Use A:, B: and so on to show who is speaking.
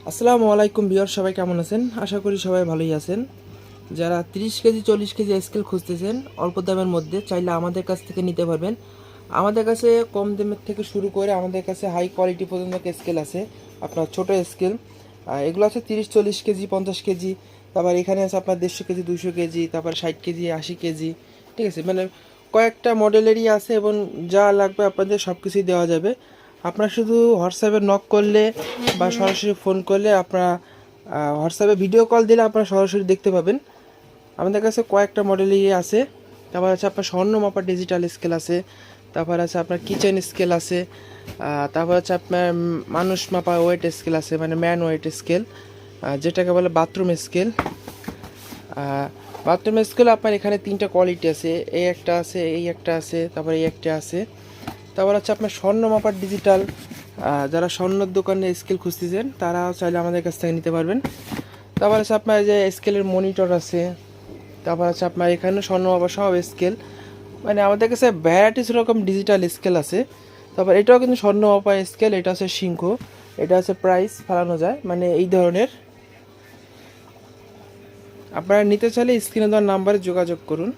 A: আসসালামু আলাইকুম ভিউয়ার, সবাই কেমন আছেন? আশা করি সবাই ভালোই আছেন। যারা 30 কেজি 40 কেজি স্কেল খুঁজতেছেন অল্প দামের মধ্যে, চাইলে আমাদের কাছ থেকে নিতে পারবেন। আমাদের কাছে কম দামের থেকে শুরু করে আমাদের কাছে হাই কোয়ালিটি পর্যন্ত স্কেল আছে। আপনার ছোট স্কেল এগুলো আছে 30 40 কেজি 50 কেজি। তারপর এখানে আছে আপনার 150 কেজি 200 কেজি, তারপর 60 কেজি 80 কেজি। ঠিক আছে, মানে কয়েকটা মডেলেরই আছে এবং যা লাগবে আপনাদের সব কিছুই দেওয়া যাবে। আপনারা শুধু হোয়াটসঅ্যাপে নক করলে বা সরাসরি ফোন করলে আপনারা হোয়াটসঅ্যাপে ভিডিও কল দিলে আপনারা সরাসরি দেখতে পাবেন। আমাদের কাছে কয়েকটা মডেলই আছে। তারপর আছে আপনার স্বর্ণ মাপার ডিজিটাল স্কেল আছে। তারপর আছে আপনার কিচেন স্কেল আছে। তারপর আছে আপনার মানুষ মাপা ওয়েট স্কেল আছে, মানে ম্যান ওয়েট স্কেল, যেটাকে বলে বাথরুম স্কেল। বাথরুম স্কেল আপনার এখানে 3টা কোয়ালিটি আছে, এই একটা আছে, এই একটা আছে, তারপর এই একটা আছে। তারপর হচ্ছে আপনার স্বর্ণ মাপার ডিজিটাল। যারা স্বর্ণের দোকানে স্কেল খুঁজতেছেন তারা চাইলে আমাদের কাছ থেকে নিতে পারবেন। তারপর আছে আপনার যে স্কেলের মনিটর আছে। তারপর আছে আপনার এখানে স্বর্ণ মাপার সব স্কেল, মানে আমাদের কাছে ভ্যারাইটিস রকম ডিজিটাল স্কেল আছে। তারপর এটাও কিন্তু স্বর্ণ মাপা স্কেল, এটা হচ্ছে সিংহ, এটা হচ্ছে প্রাইস ফেলানো যায়, মানে এই ধরনের। আপনারা নিতে চাইলে স্ক্রিনে দেওয়ার নাম্বারে যোগাযোগ করুন।